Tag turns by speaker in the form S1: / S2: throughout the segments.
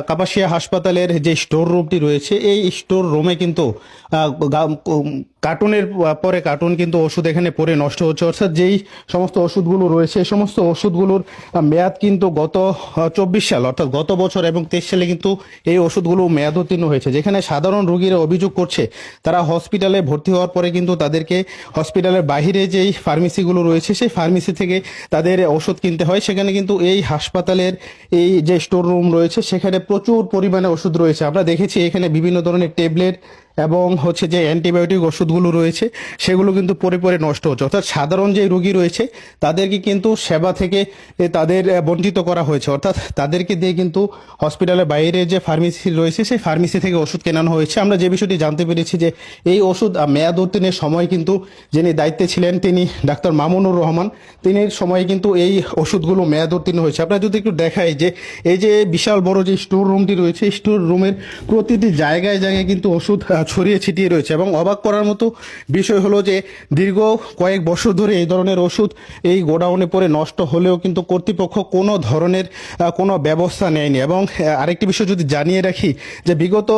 S1: কাপাসিয়া হাসপাতালের যে স্টোর রুমটি রয়েছে, এই স্টোর রুমে কিন্তু কার্টুনের পরে কার্টুন কিন্তু ওষুধ এখানে পড়ে নষ্ট হচ্ছে। অর্থাৎ যেই সমস্ত ওষুধগুলো রয়েছে এই সমস্ত ওষুধগুলোর মেয়াদ কিন্তু গত 24 সাল অর্থাৎ গত বছর এবং 23 সালে কিন্তু এই ওষুধগুলো মেয়াদ উত্তীর্ণ হয়েছে। যেখানে সাধারণ রোগীরা অভিযোগ করছে তারা হসপিটালে ভর্তি হওয়ার পরে কিন্তু তাদেরকে হসপিটালের বাইরে যেই ফার্মেসিগুলো রয়েছে সেই ফার্মেসি থেকে তাদের ওষুধ কিনতে হয়। সেখানে কিন্তু এই হাসপাতালের এই যে স্টোর রুম রয়েছে সেখানে প্রচুর পরিমাণে ওষুধ রয়েছে। আমরা দেখেছি এখানে বিভিন্ন ধরনের ট্যাবলেট এবং হচ্ছে যে অ্যান্টিবায়োটিক ওষুধগুলো রয়েছে সেগুলো কিন্তু পরে পরে নষ্ট হচ্ছে। অর্থাৎ সাধারণ যে রোগী রয়েছে তাদেরকে কিন্তু সেবা থেকে তাদের বঞ্চিত করা হয়েছে। অর্থাৎ তাদেরকে দিয়ে কিন্তু হসপিটালের বাইরে যে ফার্মেসি রয়েছে সেই ফার্মেসি থেকে ওষুধ কেনানো হয়েছে। আমরা যে বিষয়টি জানতে পেরেছি যে এই ওষুধ মেয়াদ উত্তীর্ণের সময় কিন্তু যিনি দায়িত্বে ছিলেন তিনি ডাক্তার মামুনুর রহমান, তিনি সময়ে কিন্তু এই ওষুধগুলো মেয়াদ উত্তীর্ণ হয়েছে। আপনারা যদি একটু দেখাই যে এই যে বিশাল বড় যে স্টোর রুমটি রয়েছে স্টোর রুমের প্রতিটি জায়গায় জায়গায় কিন্তু ওষুধ ছড়িয়ে ছিটিয়ে রয়েছে। এবং অবাক করার মতো বিষয় হলো যে দীর্ঘ কয়েক বছর ধরে এই ধরনের ওষুধ এই গোডাউনে পড়ে নষ্ট হলেও কিন্তু কর্তৃপক্ষ কোনো ধরনের কোনো ব্যবস্থা নেয়নি। এবং আরেকটি বিষয় যদি জানিয়ে রাখি যে বিগত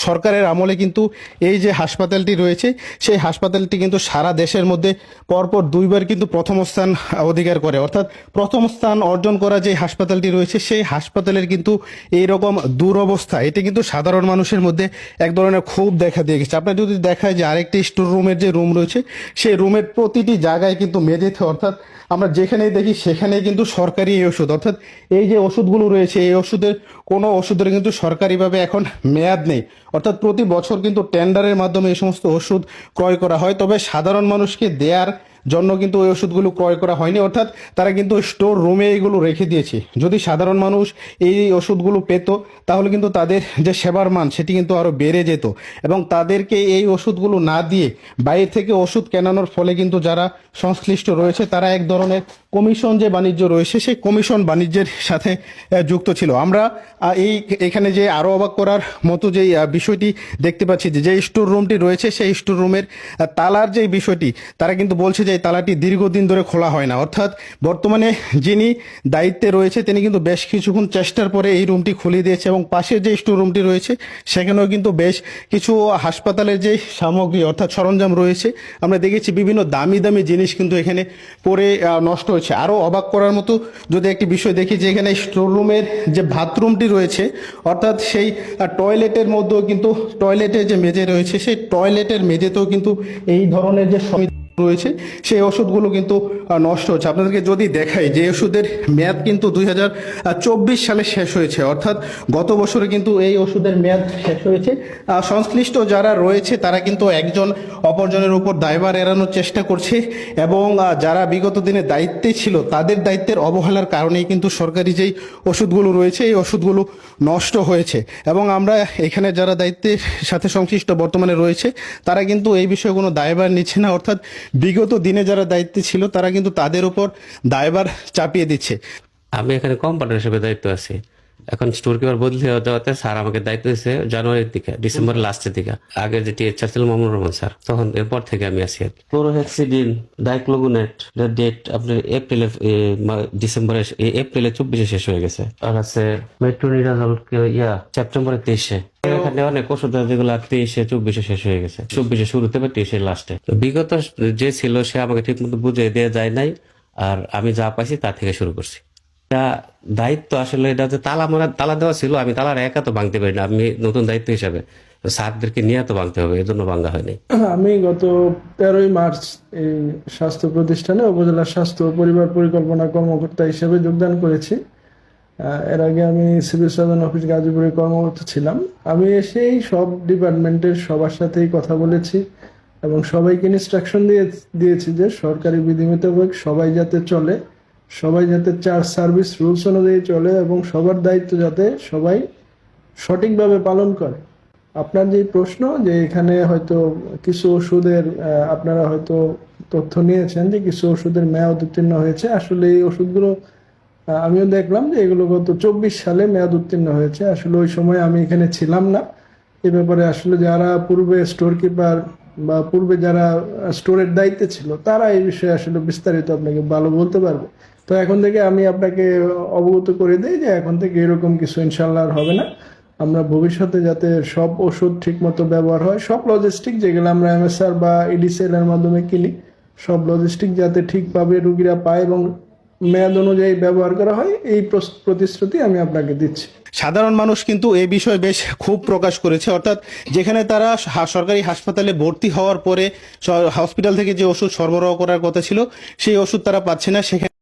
S1: সরকারের আমলে কিন্তু এই যে হাসপাতালটি রয়েছে সেই হাসপাতালটি কিন্তু সারা দেশের মধ্যে পরপর 2বার কিন্তু প্রথম স্থান অধিকার করে। অর্থাৎ প্রথম স্থান অর্জন করা যে হাসপাতালটি রয়েছে সেই হাসপাতালের কিন্তু এইরকম দুরবস্থা, এটি কিন্তু সাধারণ মানুষের মধ্যে এক ধরনের ক্ষোভ দেখা দিয়ে গেছে। আপনার যদি দেখায় যে আরেকটি স্টোর রুমের যে রুম রয়েছে সেই রুমের প্রতিটি জায়গায় কিন্তু মেঝেতে অর্থাৎ আমরা যেখানেই দেখি সেখানেই কিন্তু সরকারি এই ওষুধ, অর্থাৎ এই যে ওষুধগুলো রয়েছে এই ওষুধের কোনো ওষুধের কিন্তু সরকারিভাবে এখন মেয়াদ নেই। অর্থাৎ প্রতি বছর কিন্তু টেন্ডারের মাধ্যমে এই সমস্ত ওষুধ ক্রয় করা হয়, তবে সাধারণ মানুষকে দেয়ার জন্য কিন্তু ওই ওষুধগুলো ক্রয় করা হয়নি। অর্থাৎ তারা কিন্তু স্টোর রুমে এইগুলো রেখে দিয়েছে। যদি সাধারণ মানুষ এই ওষুধগুলো পেত তাহলে কিন্তু তাদের যে সেবার মান সেটি কিন্তু আরও বেড়ে যেত। এবং তাদেরকে এই ওষুধগুলো না দিয়ে বাইরে থেকে ওষুধ কেনানোর ফলে কিন্তু যারা সংশ্লিষ্ট রয়েছে তারা এক ধরনের কমিশন যে বাণিজ্য রয়েছে সেই কমিশন বাণিজ্যের সাথে যুক্ত ছিল। আমরা এখানে যে আরও অবাক করার মতো যে বিষয়টি দেখতে পাচ্ছি যে স্টোর রুমটি রয়েছে সেই স্টোর রুমের তালার যে বিষয়টি, তারা কিন্তু বলছে যে এই তালাটি দীর্ঘদিন ধরে খোলা হয় না। অর্থাৎ বর্তমানে যিনি দায়িত্বে রয়েছে তিনি কিন্তু বেশ কিছুক্ষণ চেষ্টার পরে এই রুমটি খুলে দিয়েছে। এবং পাশের যে স্টোর রুমটি রয়েছে সেখানেও কিন্তু বেশ কিছু হাসপাতালের যে সামগ্রী অর্থাৎ সরঞ্জাম রয়েছে আমরা দেখেছি বিভিন্ন দামি দামি জিনিস কিন্তু এখানে পরে নষ্ট হয়েছে। আরও অবাক করার মতো যদি একটি বিষয় দেখি যে এখানে স্টোর রুমের যে বাথরুমটি রয়েছে অর্থাৎ সেই টয়লেটের মধ্যেও কিন্তু টয়লেটের যে মেঝে রয়েছে সেই টয়লেটের মেঝেতেও কিন্তু এই ধরনের যে রয়েছে সেই ওষুধগুলো কিন্তু নষ্ট হচ্ছে। আপনাদেরকে যদি দেখাই যে ওষুধের মেয়াদ কিন্তু 2024 সালে শেষ হয়েছে, অর্থাৎ গত বছরে কিন্তু এই ওষুধের মেয়াদ শেষ হয়েছে। সংশ্লিষ্ট যারা রয়েছে তারা কিন্তু একজন অপরজনের উপর দায়ভার এড়ানোর চেষ্টা করছে এবং যারা বিগত দিনে দায়িত্বে ছিল তাদের দায়িত্বের অবহেলার কারণেই কিন্তু সরকারি যেই ওষুধগুলো রয়েছে এই ওষুধগুলো নষ্ট হয়েছে। এবং আমরা এখানে যারা দায়িত্বের সাথে সংশ্লিষ্ট বর্তমানে রয়েছে তারা কিন্তু এই বিষয়ে কোনো দায়ভার নিচ্ছে না। অর্থাৎ বিগত দিনে যারা দায়িত্বে ছিল তারা কিন্তু তাদের উপর দায়ভার চাপিয়ে দিচ্ছে।
S2: আমি এখানে কোম্পানির হিসেবে দায়িত্ব আছি। এখন স্টোর কিপার বদলি হয়ে যাওয়াতে স্যার আমাকে দায়িত্ব দিয়েছে জানুয়ারির দিকে, ডিসেম্বরের লাস্টের দিকে। আগে যে টিএচআর ছিল মামুনুর রহমান স্যার, তখন এরপর থেকে আমি আছি। ক্লোরোহেক্সিডিন, ডাইক্লোগুনেট ডেট আপনার ডিসেম্বরে এপ্রিলে 24 শেষ হয়ে গেছে। আর আছে মেট্রোনিডাজল সেপ্টেম্বরে 23। এখানে অনেক ওষুধ যেগুলো 23-24 শেষ হয়ে গেছে, 24 শুরুতে বা 23 লাস্টে। বিগত যে ছিল সে আমাকে ঠিক মতো বুঝিয়ে দেওয়া যায় নাই, আর আমি যা পাইছি তা থেকে শুরু করছি। দায়িত্ব আসলে এটা যে তালা দেওয়া ছিল, আমি তালার একা তো ভাঙতে পারি না, আমি নতুন দায়িত্ব হিসাবে স্যারদেরকে নিয়ে তো ভাঙতে হবে, এজন্য ভাঙা হয়নি।
S3: আমি গত 13ই মার্চ এই স্বাস্থ্য প্রতিষ্ঠানে উপজেলা স্বাস্থ্য ও পরিবার পরিকল্পনা কর্মকর্তা হিসেবে যোগদান করেছি। এর আগে আমি সিভিল সার্জন অফিস গাজীপুরে কর্মরত ছিলাম। আমি এসেই সব ডিপার্টমেন্টের সবার সাথেই কথা বলেছি এবং সবাইকে ইনস্ট্রাকশন দিয়েছি যে সরকারি বিধি মোতাবেক সবাই যাতে চলে, সবাই যাতে চার্জ সার্ভিস রুলস অনুযায়ী চলে এবং সবার দায়িত্ব যাতে সবাই সঠিকভাবে পালন করে। আপনার যে প্রশ্ন যে এখানে হয়তো কিছু ওষুধের আপনারা হয়তো তথ্য নিয়েছেন যে কিছু ওষুধের মেয়াদ উত্তীর্ণ হয়েছে, আসলে এই ওষুধগুলো আমিও দেখলাম যে এগুলো গত 24 সালে মেয়াদ উত্তীর্ণ হয়েছে। আসলে ওই সময় আমি এখানে ছিলাম না। এ ব্যাপারে আসলে যারা পূর্বে স্টোর কিপার বা পূর্বে যারা স্টোরের দায়িত্বে ছিল তারা এই বিষয়ে আসলে বিস্তারিত আপনাকে ভালো বলতে পারবে। তো এখন থেকে আমি আপনাকে অবগত করে দিই যে এখন থেকে এরকম কিছু ইনশাল্লাহ আর হবে না। আমরা ভবিষ্যতে যাতে সব ওষুধ ঠিকমতো ব্যবহার হয়, সব লজিস্টিক যেগুলো আমরা এমএসআর বা ইডিসিএল এর মাধ্যমে কিনি, সব লজিস্টিক যাতে ঠিকভাবে রুগীরা পায় এবং মেয়াদ অনুযায়ী ব্যবহার করা হয়, এই প্রতিশ্রুতি আমি আপনাকে দিচ্ছি।
S1: সাধারণ মানুষ কিন্তু এই বিষয়ে বেশ ক্ষোভ প্রকাশ করেছে, অর্থাৎ যেখানে তারা সরকারি হাসপাতালে ভর্তি হওয়ার পরে হসপিটাল থেকে যে ওষুধ সরবরাহ করার কথা ছিল সেই ওষুধ তারা পাচ্ছে না, সেখানে